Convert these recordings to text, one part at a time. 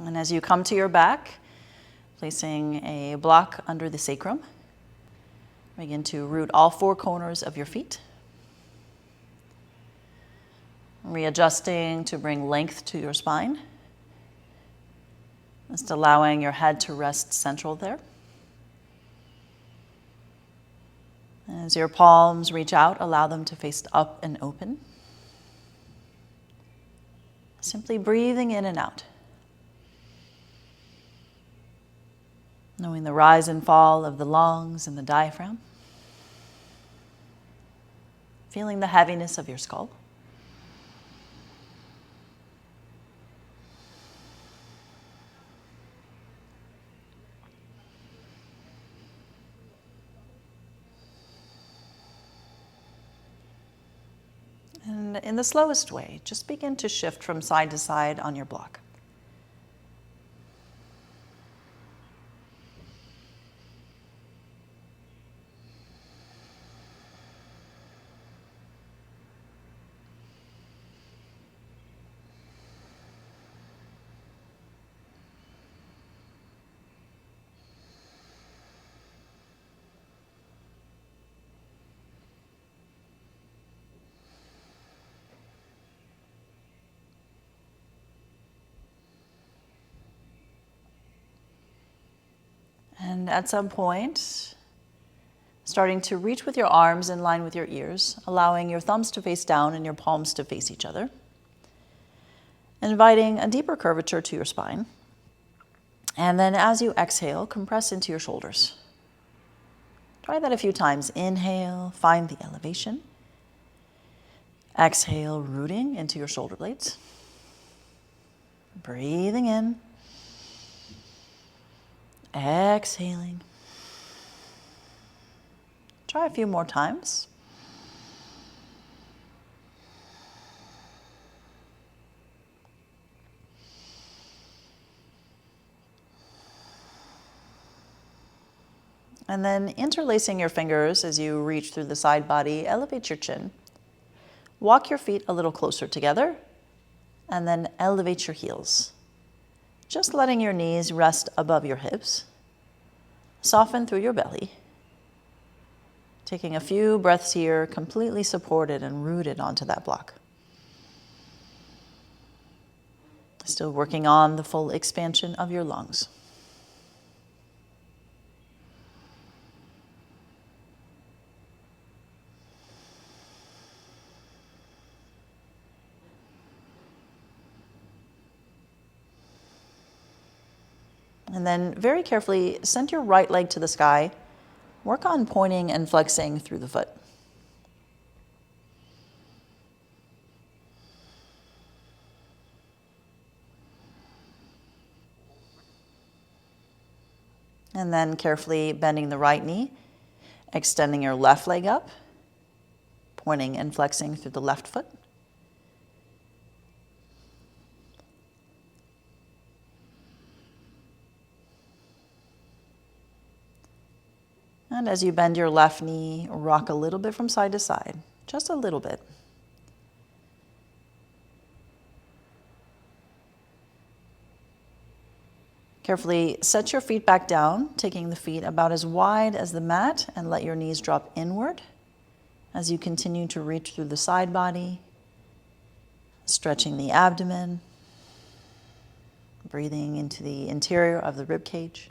And as you come to your back, placing a block under the sacrum, begin to root all four corners of your feet. Readjusting to bring length to your spine. Just allowing your head to rest central there. As your palms reach out, allow them to face up and open. Simply breathing in and out. Knowing the rise and fall of the lungs and the diaphragm. Feeling the heaviness of your skull. And in the slowest way, just begin to shift from side to side on your block. And at some point, starting to reach with your arms in line with your ears, allowing your thumbs to face down and your palms to face each other. Inviting a deeper curvature to your spine. And then as you exhale, compress into your shoulders. Try that a few times. Inhale, find the elevation. Exhale, rooting into your shoulder blades. Breathing in. Exhaling. Try a few more times. And then interlacing your fingers as you reach through the side body, elevate your chin. Walk your feet a little closer together, and then elevate your heels. Just letting your knees rest above your hips. Soften through your belly. Taking a few breaths here, completely supported and rooted onto that block. Still working on the full expansion of your lungs. And then very carefully send your right leg to the sky. Work on pointing and flexing through the foot. And then carefully bending the right knee, extending your left leg up, pointing and flexing through the left foot. And as you bend your left knee, rock a little bit from side to side, just a little bit. Carefully set your feet back down, taking the feet about as wide as the mat, and let your knees drop inward as you continue to reach through the side body, stretching the abdomen, breathing into the interior of the rib cage.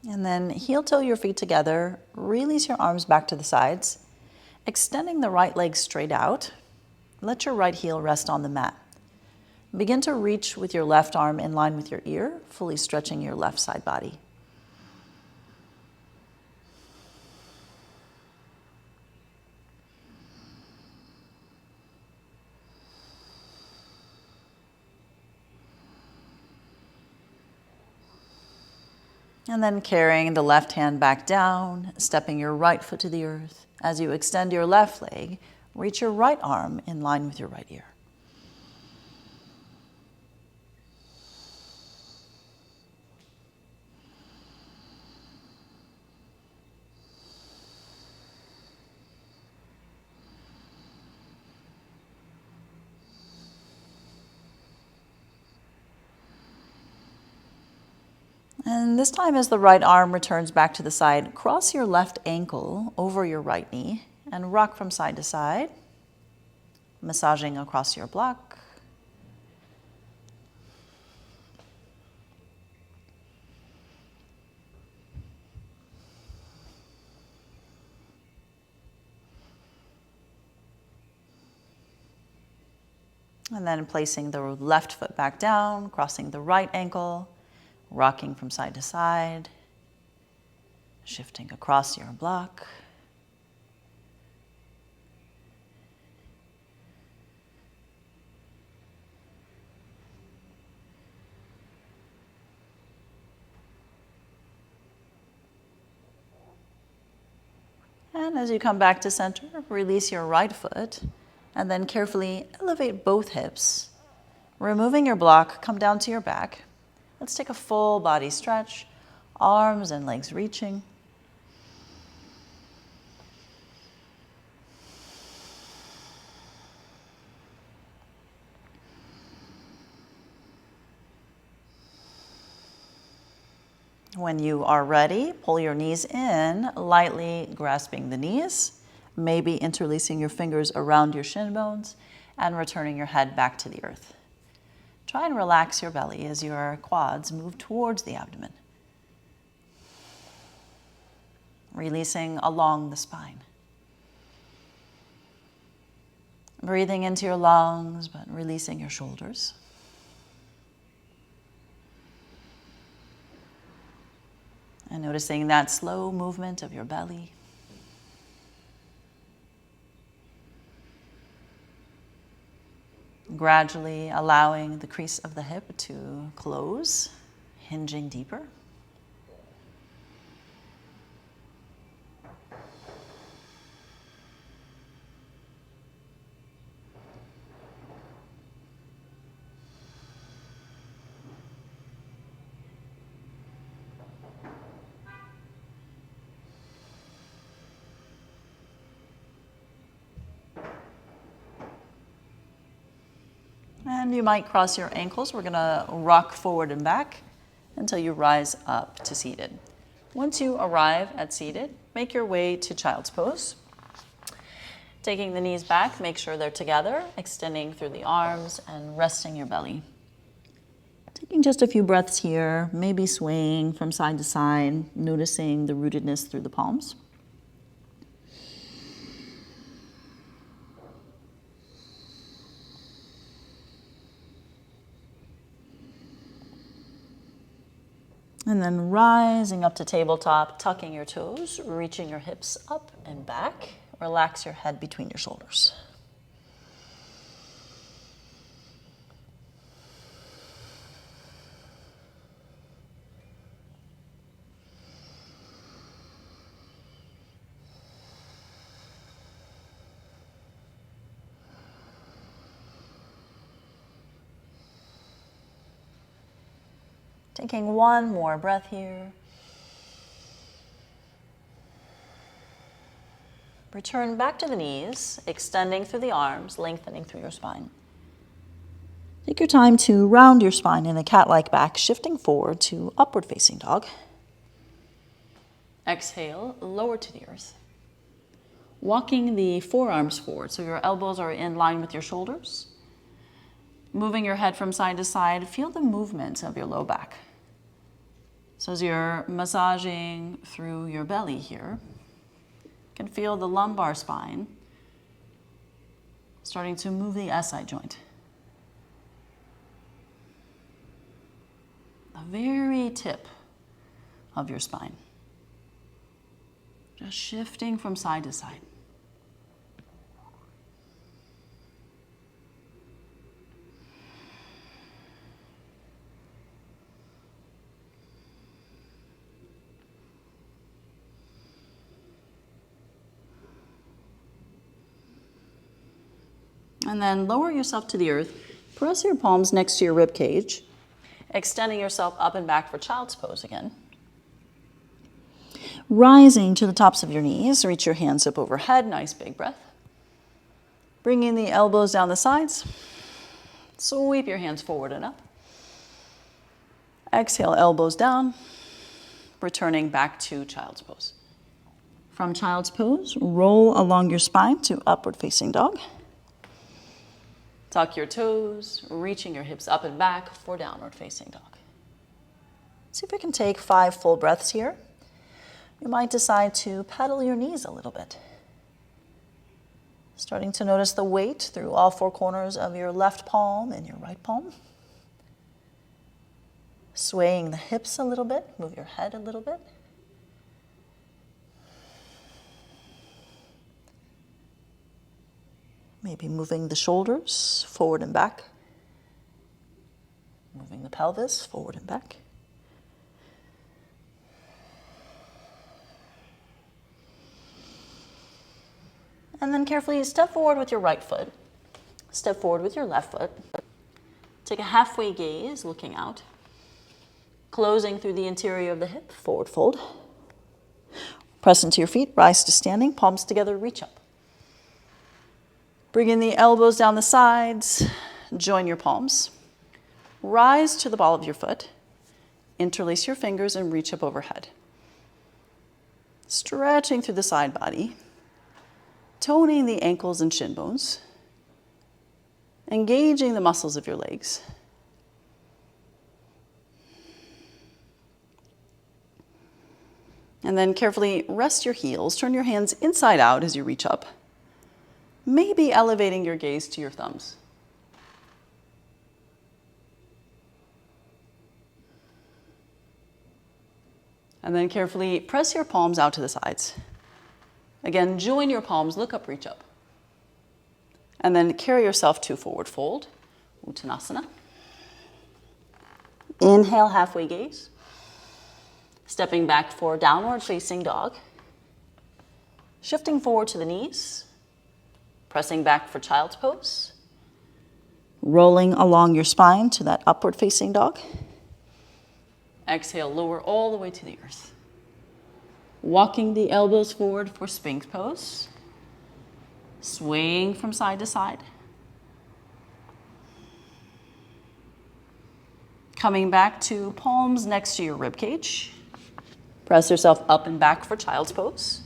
And then heel-toe your feet together, release your arms back to the sides, extending the right leg straight out. Let your right heel rest on the mat. Begin to reach with your left arm in line with your ear, fully stretching your left side body. And then carrying the left hand back down, stepping your right foot to the earth. As you extend your left leg, reach your right arm in line with your right ear. And this time, as the right arm returns back to the side, cross your left ankle over your right knee and rock from side to side, massaging across your block. And then placing the left foot back down, crossing the right ankle, rocking from side to side, shifting across your block. And as you come back to center, release your right foot and then carefully elevate both hips. Removing your block, come down to your back. Let's take a full body stretch, arms and legs reaching. When you are ready, pull your knees in, lightly grasping the knees, maybe interlacing your fingers around your shin bones and returning your head back to the earth. Try and relax your belly as your quads move towards the abdomen, releasing along the spine. Breathing into your lungs, but releasing your shoulders. And noticing that slow movement of your belly. Gradually allowing the crease of the hip to close, hinging deeper. And you might cross your ankles. We're going to rock forward and back until you rise up to seated. Once you arrive at seated, make your way to child's pose. Taking the knees back, make sure they're together, extending through the arms and resting your belly. Taking just a few breaths here, maybe swaying from side to side, noticing the rootedness through the palms. And then rising up to tabletop, tucking your toes, reaching your hips up and back. Relax your head between your shoulders. Taking one more breath here. Return back to the knees, extending through the arms, lengthening through your spine. Take your time to round your spine in a cat-like back, shifting forward to upward facing dog. Exhale, lower to the earth. Walking the forearms forward, so your elbows are in line with your shoulders. Moving your head from side to side, feel the movement of your low back. So as you're massaging through your belly here, you can feel the lumbar spine starting to move the SI joint. very tip of your spine. Just shifting from side to side. And then lower yourself to the earth. Press your palms next to your rib cage, extending yourself up and back for child's pose again. Rising to the tops of your knees, reach your hands up overhead, nice big breath. Bringing the elbows down the sides, sweep your hands forward and up. Exhale, elbows down, returning back to child's pose. From child's pose, roll along your spine to upward facing dog. Tuck your toes, reaching your hips up and back for downward facing dog. See if you can take 5 full breaths here. You might decide to pedal your knees a little bit. Starting to notice the weight through all 4 corners of your left palm and your right palm. Swaying the hips a little bit, move your head a little bit. Maybe moving the shoulders forward and back. Moving the pelvis forward and back. And then carefully step forward with your right foot. Step forward with your left foot. Take a halfway gaze, looking out. Closing through the interior of the hip, forward fold. Press into your feet, rise to standing, palms together, reach up. Bring in the elbows down the sides, join your palms. Rise to the ball of your foot, interlace your fingers and reach up overhead. Stretching through the side body, toning the ankles and shin bones, engaging the muscles of your legs. And then carefully rest your heels, turn your hands inside out as you reach up. Maybe elevating your gaze to your thumbs. And then carefully press your palms out to the sides. Again, join your palms, look up, reach up. And then carry yourself to forward fold, Uttanasana. Inhale, halfway gaze. Stepping back for downward facing dog. Shifting forward to the knees. Pressing back for child's pose. Rolling along your spine to that upward facing dog. Exhale, lower all the way to the earth. Walking the elbows forward for Sphinx pose. Swaying from side to side. Coming back to palms next to your rib cage. Press yourself up and back for child's pose.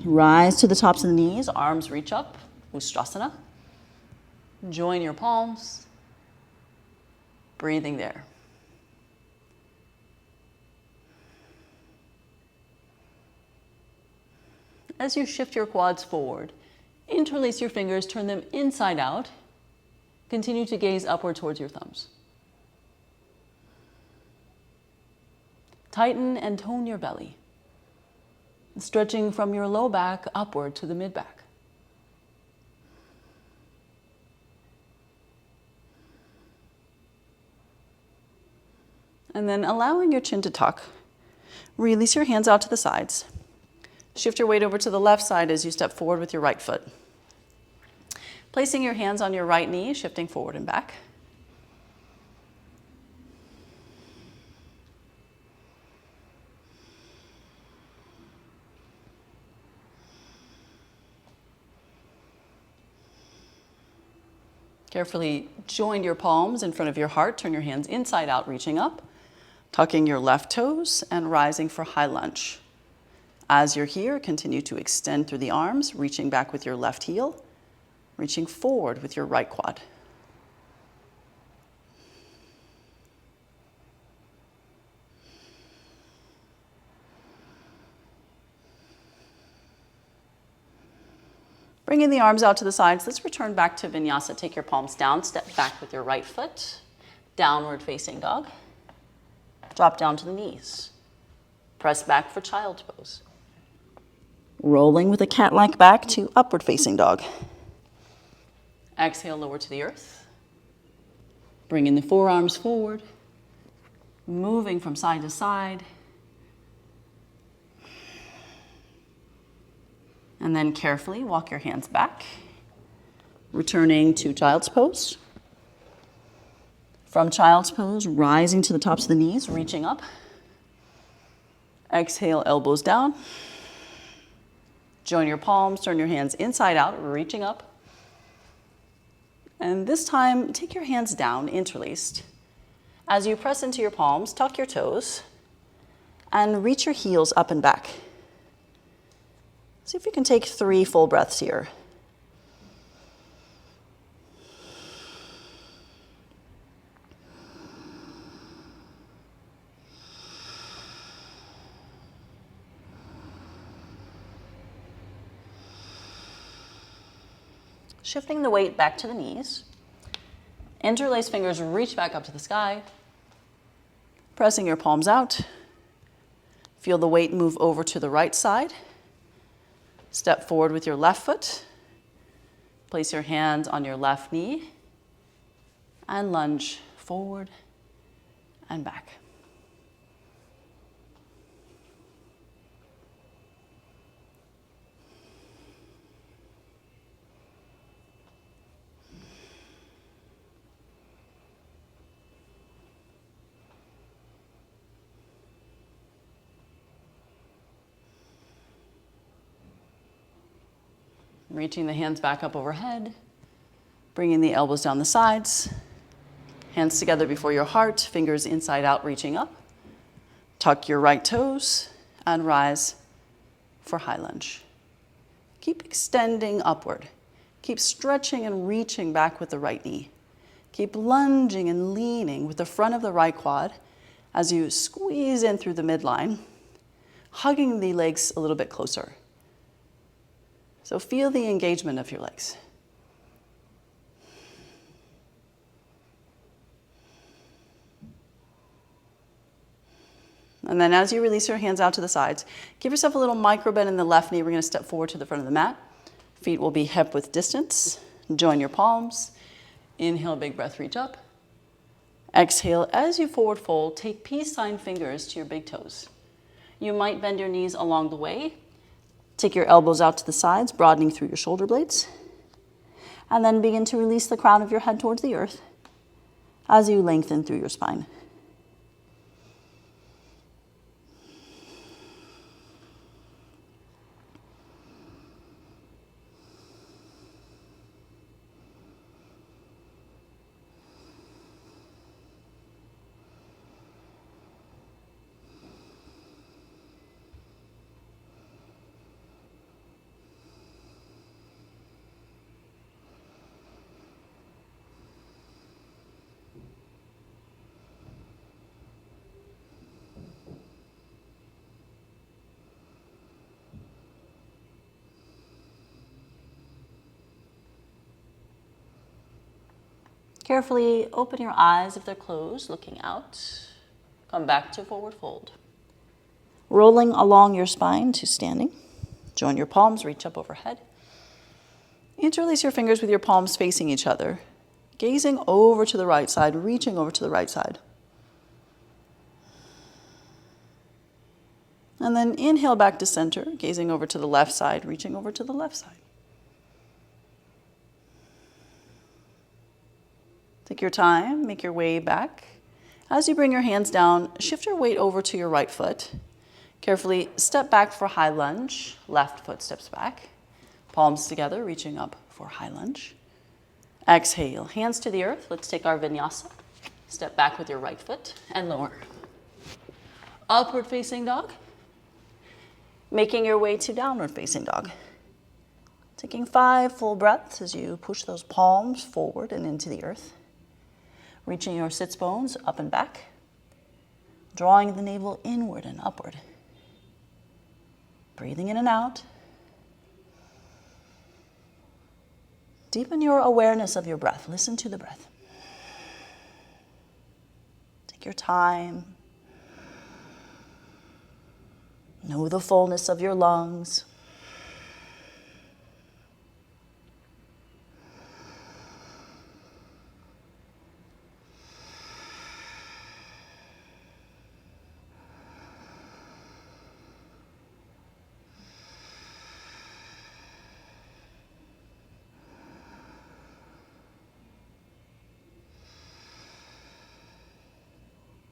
Rise to the tops of the knees, arms reach up, Ustrasana. Join your palms, breathing there. As you shift your quads forward, interlace your fingers, turn them inside out. Continue to gaze upward towards your thumbs. Tighten and tone your belly. Stretching from your low back upward to the mid back. And then allowing your chin to tuck. Release your hands out to the sides. Shift your weight over to the left side as you step forward with your right foot. Placing your hands on your right knee, shifting forward and back. Carefully join your palms in front of your heart. Turn your hands inside out, reaching up. Tucking your left toes and rising for high lunge. As you're here, continue to extend through the arms, reaching back with your left heel, reaching forward with your right quad. Bringing the arms out to the sides, let's return back to vinyasa. Take your palms down, step back with your right foot. Downward facing dog. Drop down to the knees. Press back for child's pose. Rolling with a cat-like back to upward facing dog. Exhale, lower to the earth. Bringing the forearms forward. Moving from side to side. And then carefully walk your hands back. Returning to child's pose. From child's pose, rising to the tops of the knees, reaching up. Exhale, elbows down. Join your palms, turn your hands inside out, reaching up. And this time, take your hands down, interlaced. As you press into your palms, tuck your toes, and reach your heels up and back. See if you can take 3 full breaths here. Shifting the weight back to the knees. Interlace fingers, reach back up to the sky. Pressing your palms out. Feel the weight move over to the right side. Step forward with your left foot. Place your hands on your left knee. And lunge forward and back. Reaching the hands back up overhead, bringing the elbows down the sides, hands together before your heart, fingers inside out, reaching up. Tuck your right toes and rise for high lunge. Keep extending upward. Keep stretching and reaching back with the right knee. Keep lunging and leaning with the front of the right quad as you squeeze in through the midline, hugging the legs a little bit closer. So feel the engagement of your legs. And then as you release your hands out to the sides, give yourself a little micro bend in the left knee. We're going to step forward to the front of the mat. Feet will be hip width distance. Join your palms. Inhale, big breath, reach up. Exhale, as you forward fold, take peace sign fingers to your big toes. You might bend your knees along the way. Take your elbows out to the sides, broadening through your shoulder blades. And then begin to release the crown of your head towards the earth as you lengthen through your spine. Carefully open your eyes if they're closed, looking out. Come back to forward fold. Rolling along your spine to standing. Join your palms, reach up overhead. Interlace your fingers with your palms facing each other, gazing over to the right side, reaching over to the right side. And then inhale back to center, gazing over to the left side, reaching over to the left side. Take your time, make your way back. As you bring your hands down, shift your weight over to your right foot. Carefully step back for high lunge. Left foot steps back. Palms together, reaching up for high lunge. Exhale, hands to the earth. Let's take our vinyasa. Step back with your right foot and lower. Upward facing dog. Making your way to downward facing dog. Taking 5 full breaths as you push those palms forward and into the earth. Reaching your sits bones up and back. Drawing the navel inward and upward. Breathing in and out. Deepen your awareness of your breath. Listen to the breath. Take your time. Know the fullness of your lungs.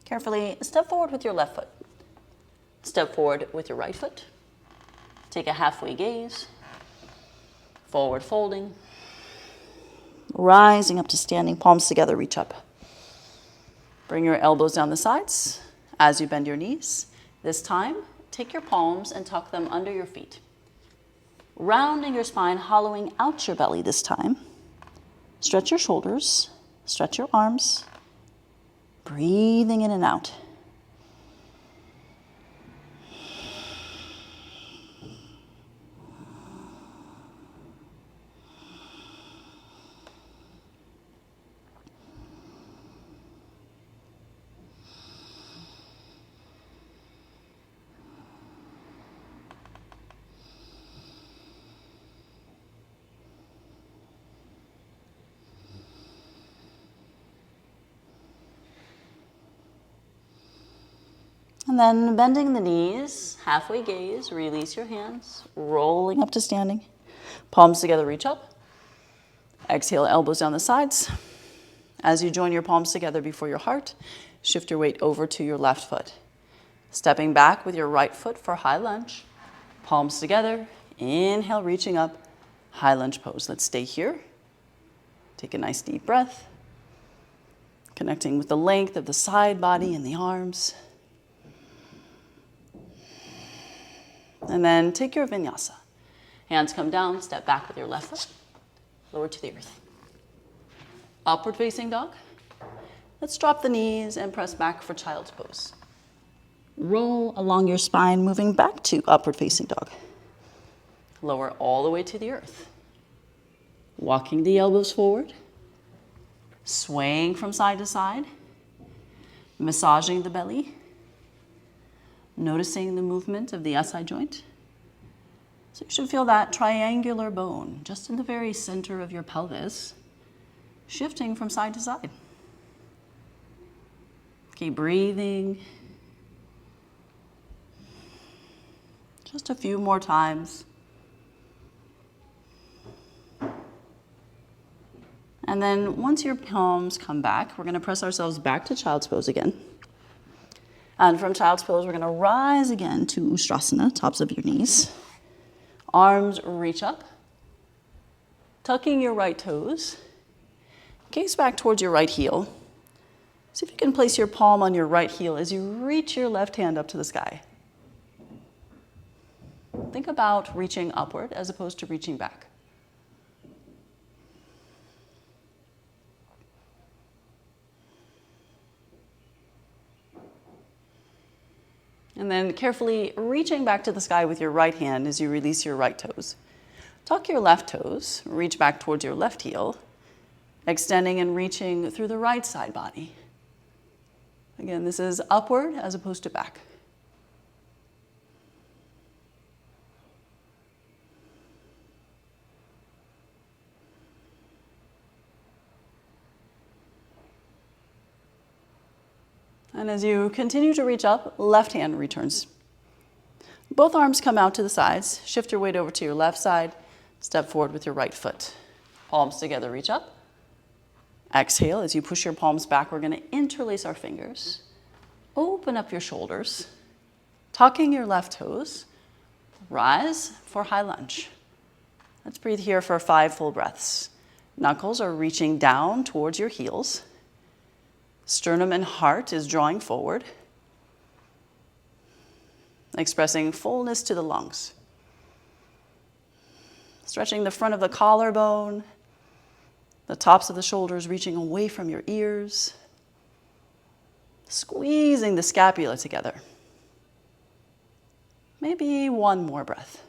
Carefully step forward with your left foot. Step forward with your right foot. Take a halfway gaze. Forward folding. Rising up to standing, palms together, reach up. Bring your elbows down the sides as you bend your knees. This time, take your palms and tuck them under your feet. Rounding your spine, hollowing out your belly this time. Stretch your shoulders, stretch your arms. Breathing in and out. And then bending the knees, halfway gaze, release your hands, rolling up to standing. Palms together, reach up. Exhale, elbows down the sides. As you join your palms together before your heart, shift your weight over to your left foot. Stepping back with your right foot for high lunge. Palms together, inhale, reaching up, high lunge pose. Let's stay here. Take a nice deep breath. Connecting with the length of the side body and the arms. And then take your vinyasa. Hands come down, step back with your left foot, lower to the earth. Upward facing dog. Let's drop the knees and press back for child's pose. Roll along your spine, moving back to upward facing dog. Lower all the way to the earth. Walking the elbows forward. Swaying from side to side. Massaging the belly. Noticing the movement of the SI joint. So you should feel that triangular bone just in the very center of your pelvis, shifting from side to side. Keep breathing. Just a few more times. And then once your palms come back, we're going to press ourselves back to child's pose again. And from child's pose, we're going to rise again to Ustrasana, tops of your knees. Arms reach up. Tucking your right toes. Gaze back towards your right heel. See if you can place your palm on your right heel as you reach your left hand up to the sky. Think about reaching upward as opposed to reaching back. And then carefully reaching back to the sky with your right hand as you release your right toes. Tuck your left toes, reach back towards your left heel, extending and reaching through the right side body. Again, this is upward as opposed to back. And as you continue to reach up, left hand returns. Both arms come out to the sides. Shift your weight over to your left side. Step forward with your right foot. Palms together, reach up. Exhale, as you push your palms back, we're going to interlace our fingers. Open up your shoulders. Tucking your left toes. Rise for high lunge. Let's breathe here for 5 full breaths. Knuckles are reaching down towards your heels. Sternum and heart is drawing forward, expressing fullness to the lungs. Stretching the front of the collarbone, the tops of the shoulders reaching away from your ears. Squeezing the scapula together. Maybe one more breath.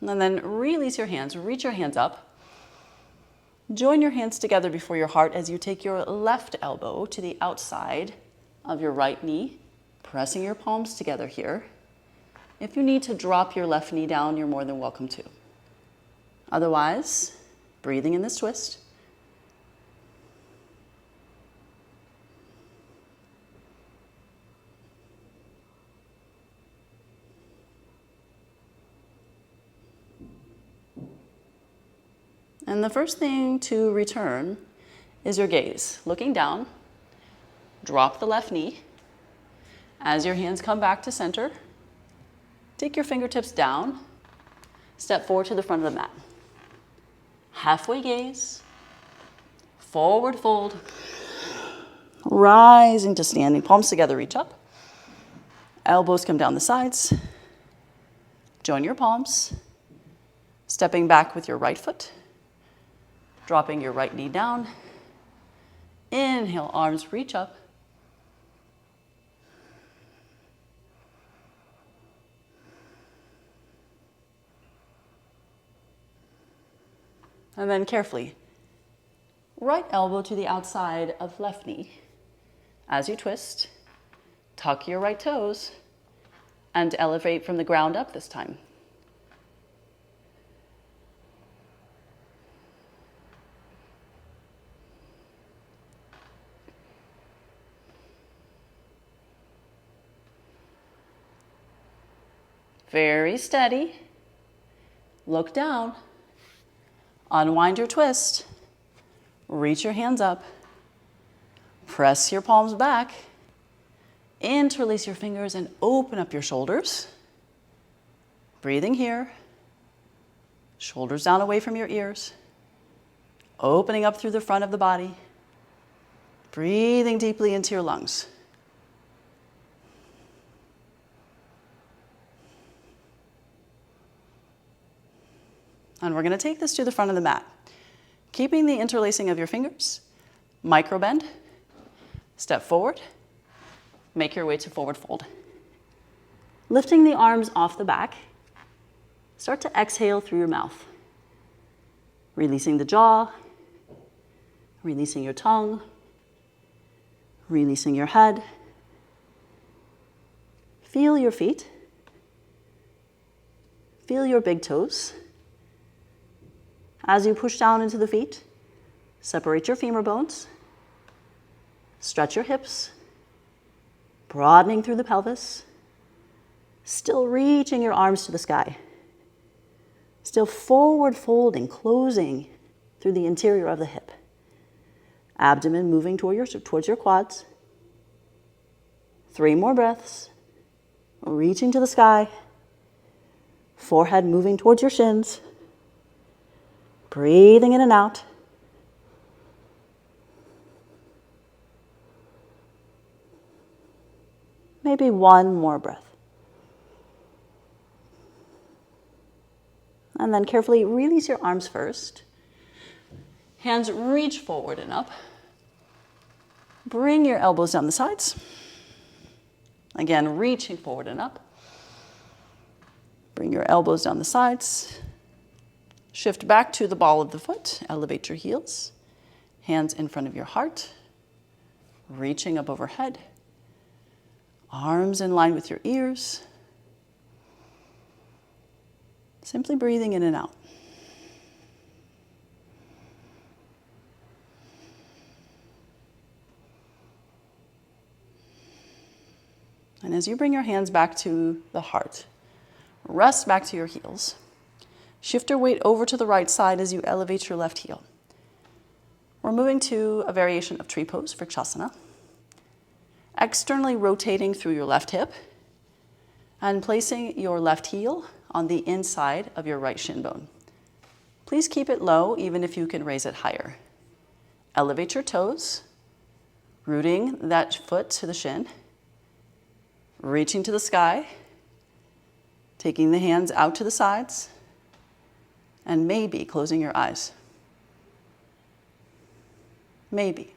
And then release your hands, reach your hands up. Join your hands together before your heart as you take your left elbow to the outside of your right knee, pressing your palms together here. If you need to drop your left knee down, you're more than welcome to. Otherwise, breathing in this twist. And the first thing to return is your gaze. Looking down, drop the left knee. As your hands come back to center, take your fingertips down, step forward to the front of the mat. Halfway gaze, forward fold, rising to standing, palms together, reach up. Elbows come down the sides. Join your palms, stepping back with your right foot, dropping your right knee down. Inhale, arms reach up. And then carefully, right elbow to the outside of left knee. As you twist, tuck your right toes and elevate from the ground up this time. Very steady. Look down. Unwind your twist. Reach your hands up. Press your palms back. Interlace your fingers and open up your shoulders. Breathing here. Shoulders down away from your ears. Opening up through the front of the body. Breathing deeply into your lungs. And we're going to take this to the front of the mat. Keeping the interlacing of your fingers, micro bend, step forward, make your way to forward fold. Lifting the arms off the back, start to exhale through your mouth. Releasing the jaw, releasing your tongue, releasing your head. Feel your feet. Feel your big toes. As you push down into the feet, separate your femur bones, stretch your hips, broadening through the pelvis, still reaching your arms to the sky, still forward folding, closing through the interior of the hip, abdomen moving towards your quads. 3 more breaths, reaching to the sky, forehead moving towards your shins. Breathing in and out. Maybe 1 more breath. And then carefully release your arms first. Hands reach forward and up. Bring your elbows down the sides. Again, reaching forward and up. Bring your elbows down the sides. Shift back to the ball of the foot. Elevate your heels. Hands in front of your heart. Reaching up overhead. Arms in line with your ears. Simply breathing in and out. And as you bring your hands back to the heart, rest back to your heels. Shift your weight over to the right side as you elevate your left heel. We're moving to a variation of tree pose, Vrikshasana. Externally rotating through your left hip and placing your left heel on the inside of your right shin bone. Please keep it low, even if you can raise it higher. Elevate your toes, rooting that foot to the shin, reaching to the sky, taking the hands out to the sides, and maybe closing your eyes. Maybe.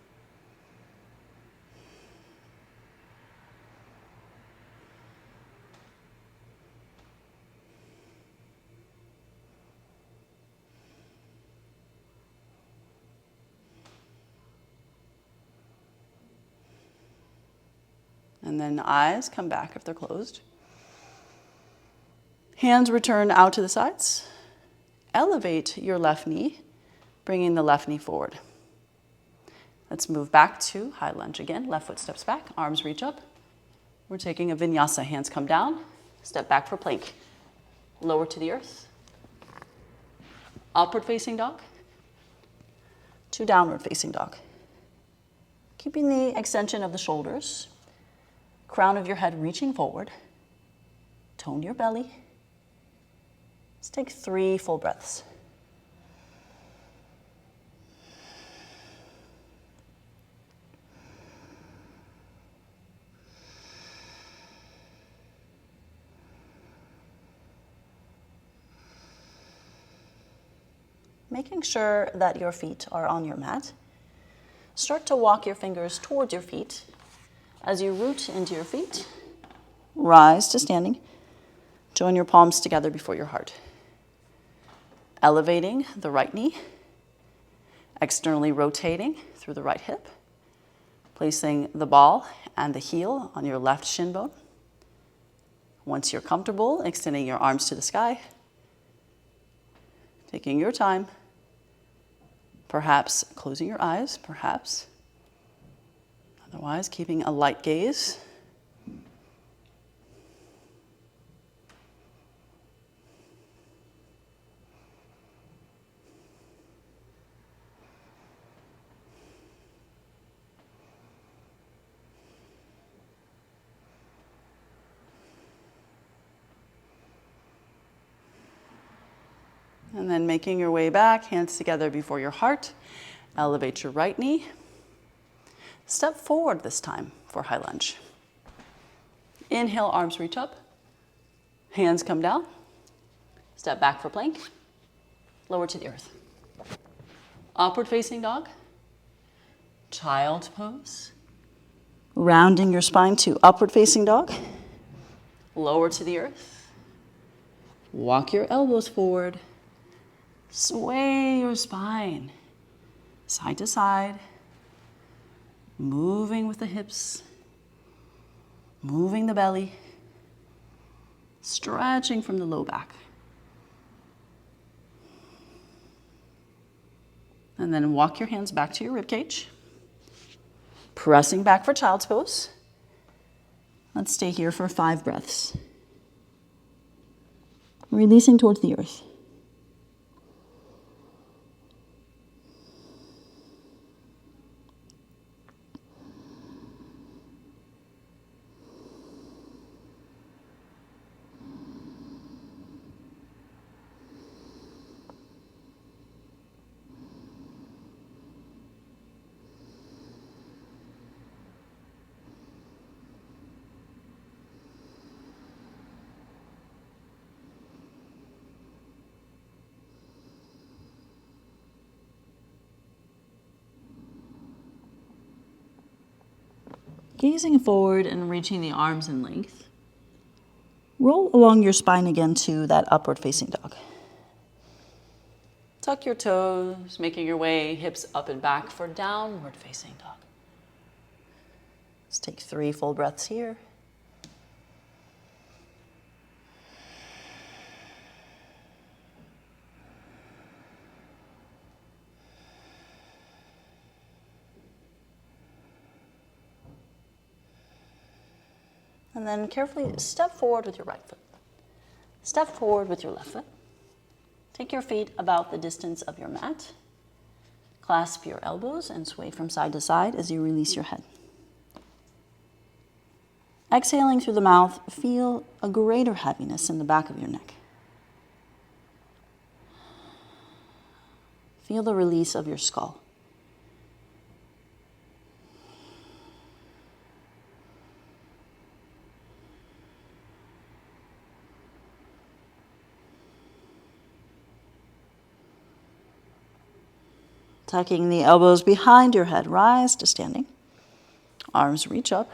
And then eyes come back if they're closed. Hands return out to the sides. Elevate your left knee, bringing the left knee forward. Let's move back to high lunge again. Left foot steps back, arms reach up. We're taking a vinyasa. Hands come down, step back for plank. Lower to the earth. Upward facing dog to downward facing dog. Keeping the extension of the shoulders, crown of your head reaching forward. Tone your belly. Let's take 3 full breaths. Making sure that your feet are on your mat. Start to walk your fingers towards your feet. As you root into your feet, rise to standing. Join your palms together before your heart. Elevating the right knee, externally rotating through the right hip, placing the ball and the heel on your left shin bone. Once you're comfortable, extending your arms to the sky, taking your time, perhaps closing your eyes, perhaps. Otherwise, keeping a light gaze. And then making your way back, hands together before your heart. Elevate your right knee. Step forward this time for high lunge. Inhale, arms reach up. Hands come down. Step back for plank. Lower to the earth. Upward facing dog. Child pose. Rounding your spine to upward facing dog. Lower to the earth. Walk your elbows forward. Sway your spine, side to side, moving with the hips, moving the belly, stretching from the low back. And then walk your hands back to your rib cage, pressing back for child's pose. Let's stay here for 5 breaths. Releasing towards the earth. Gazing forward and reaching the arms in length. Roll along your spine again to that upward facing dog. Tuck your toes, making your way hips up and back for downward facing dog. Let's take 3 full breaths here. And then carefully step forward with your right foot. Step forward with your left foot. Take your feet about the distance of your mat. Clasp your elbows and sway from side to side as you release your head. Exhaling through the mouth, feel a greater heaviness in the back of your neck. Feel the release of your skull. Tucking the elbows behind your head, rise to standing. Arms reach up.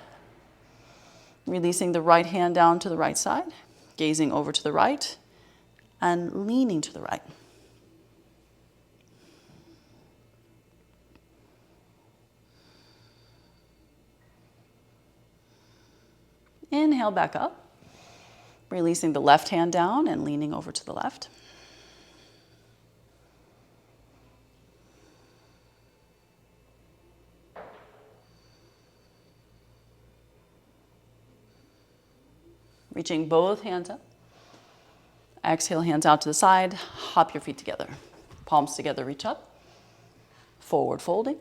Releasing the right hand down to the right side, gazing over to the right, and leaning to the right. Inhale back up, releasing the left hand down and leaning over to the left. Reaching both hands up. Exhale, hands out to the side. Hop your feet together. Palms together, reach up. Forward folding.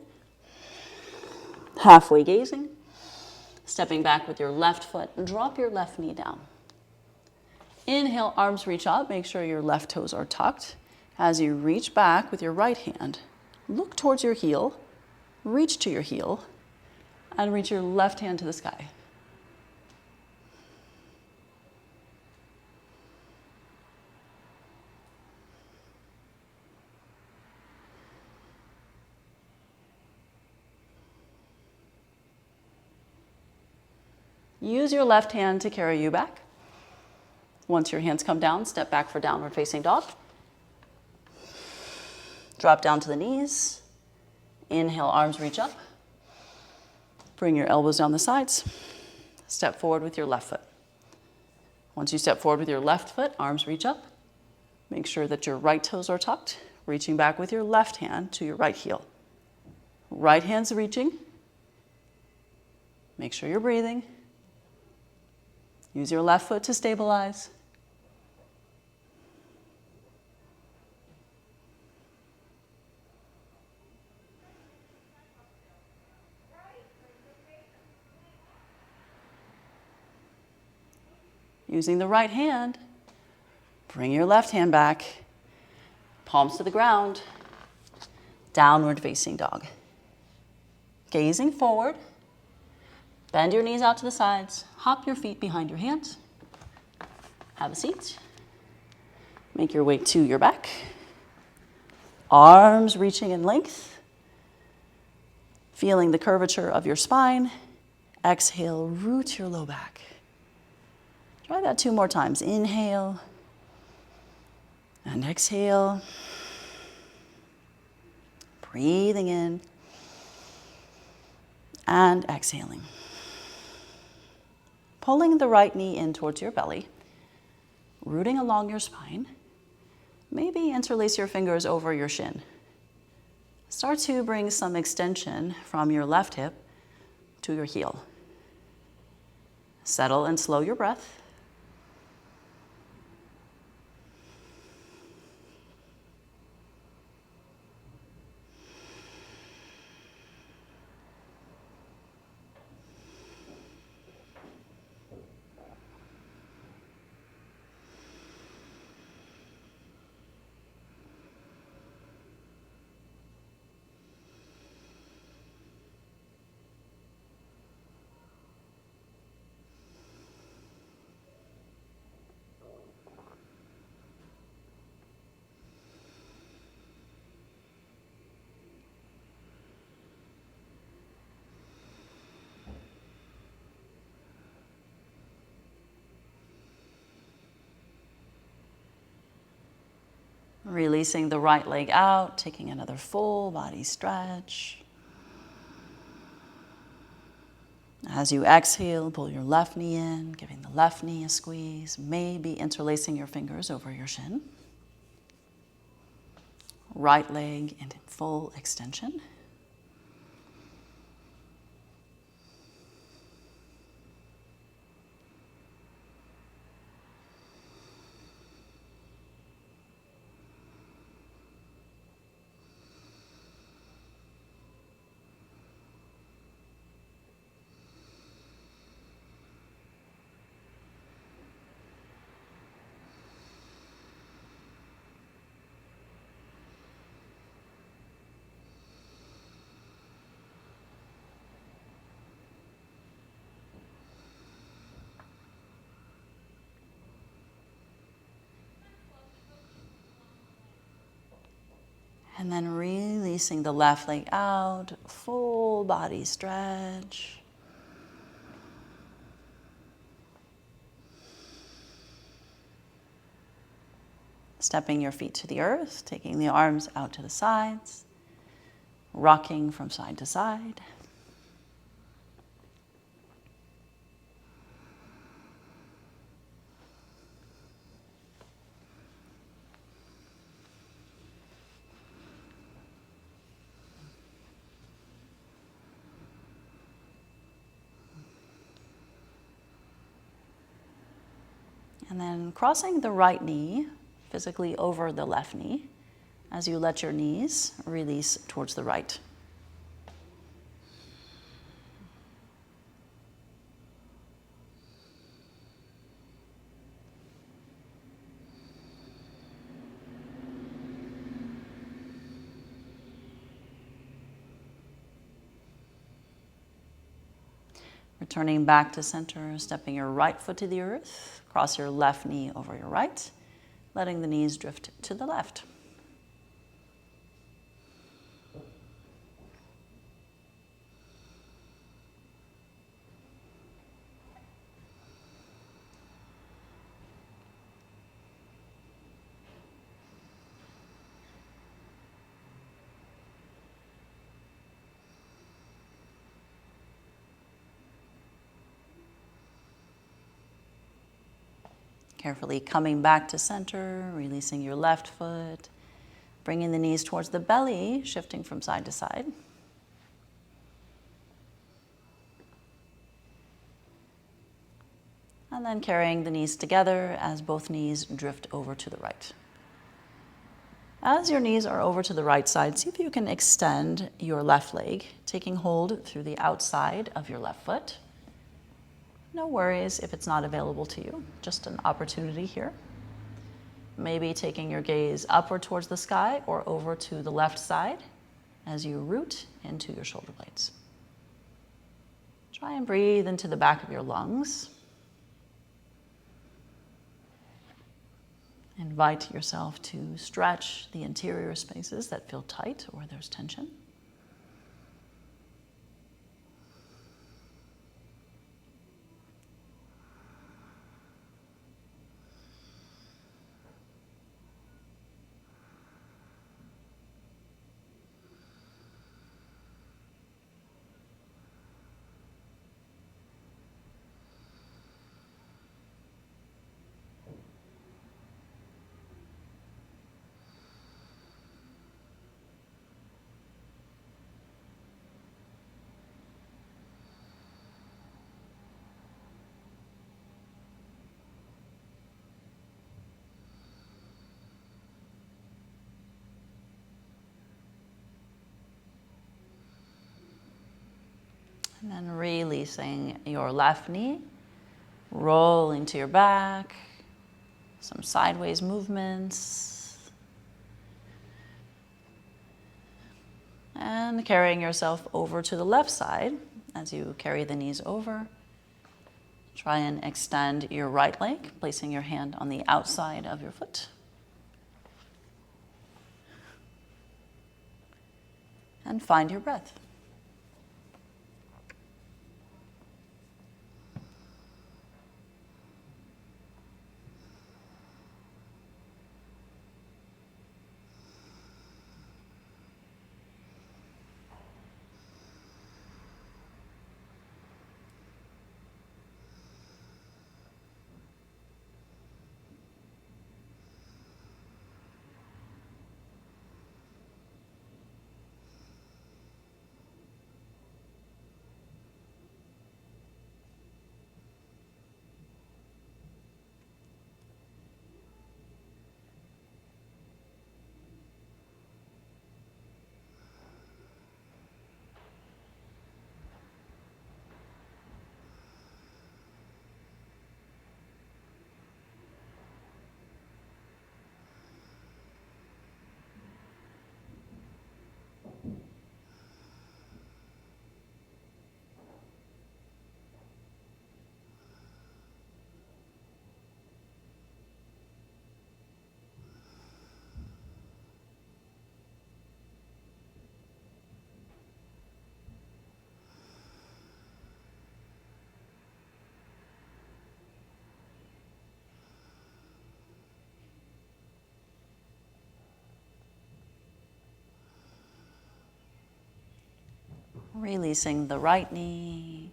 Halfway gazing. Stepping back with your left foot and drop your left knee down. Inhale, arms reach up. Make sure your left toes are tucked. As you reach back with your right hand, look towards your heel, reach to your heel, and reach your left hand to the sky. Use your left hand to carry you back. Once your hands come down, step back for downward facing dog. Drop down to the knees. Inhale, arms reach up. Bring your elbows down the sides. Step forward with your left foot. Once you step forward with your left foot, arms reach up. Make sure that your right toes are tucked, reaching back with your left hand to your right heel. Right hand's reaching. Make sure you're breathing. Use your left foot to stabilize. Using the right hand, bring your left hand back, palms to the ground, downward facing dog. Gazing forward, bend your knees out to the sides, hop your feet behind your hands, have a seat, make your way to your back, arms reaching in length, feeling the curvature of your spine. Exhale, root your low back. Try that 2 more times. Inhale and exhale. Breathing in and exhaling. Pulling the right knee in towards your belly, rooting along your spine. Maybe interlace your fingers over your shin. Start to bring some extension from your left hip to your heel. Settle and slow your breath. Releasing the right leg out, taking another full body stretch. As you exhale, pull your left knee in, giving the left knee a squeeze, maybe interlacing your fingers over your shin. Right leg in full extension. And then releasing the left leg out, full body stretch. Stepping your feet to the earth, taking the arms out to the sides, rocking from side to side. And then crossing the right knee physically over the left knee as you let your knees release towards the right. Returning back to center, stepping your right foot to the earth, cross your left knee over your right, letting the knees drift to the left. Carefully coming back to center, releasing your left foot, bringing the knees towards the belly, shifting from side to side. And then carrying the knees together as both knees drift over to the right. As your knees are over to the right side, see if you can extend your left leg, taking hold through the outside of your left foot. No worries if it's not available to you, just an opportunity here. Maybe taking your gaze upward towards the sky or over to the left side as you root into your shoulder blades. Try and breathe into the back of your lungs. Invite yourself to stretch the interior spaces that feel tight or there's tension. And then releasing your left knee, rolling to your back, some sideways movements. And carrying yourself over to the left side as you carry the knees over. Try and extend your right leg, placing your hand on the outside of your foot. And find your breath. Releasing the right knee,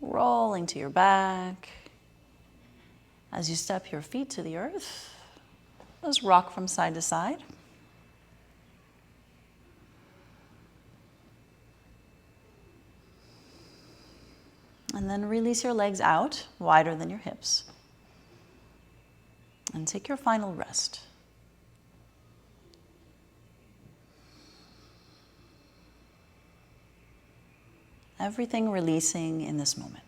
rolling to your back. As you step your feet to the earth, just rock from side to side. And then release your legs out, wider than your hips. and take your final rest. Everything releasing in this moment.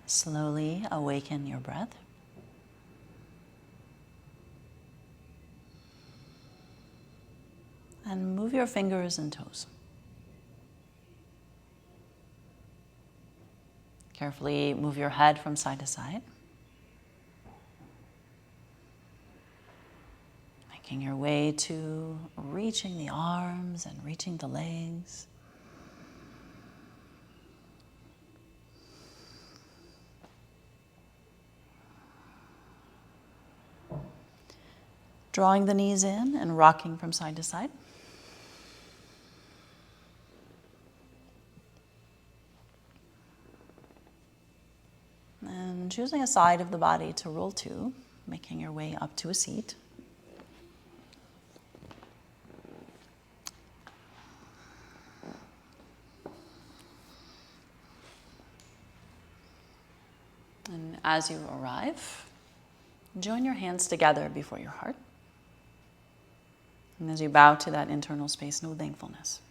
Slowly awaken your breath. And move your fingers and toes. Carefully move your head from side to side. Making your way to reaching the arms and reaching the legs. Drawing the knees in and rocking from side to side. And choosing a side of the body to roll to, making your way up to a seat. And as you arrive, join your hands together before your heart. And as you bow to that internal space, know thankfulness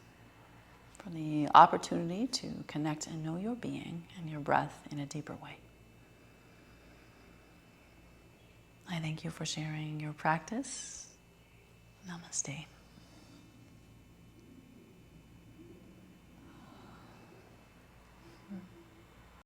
for the opportunity to connect and know your being and your breath in a deeper way. I thank you for sharing your practice. Namaste.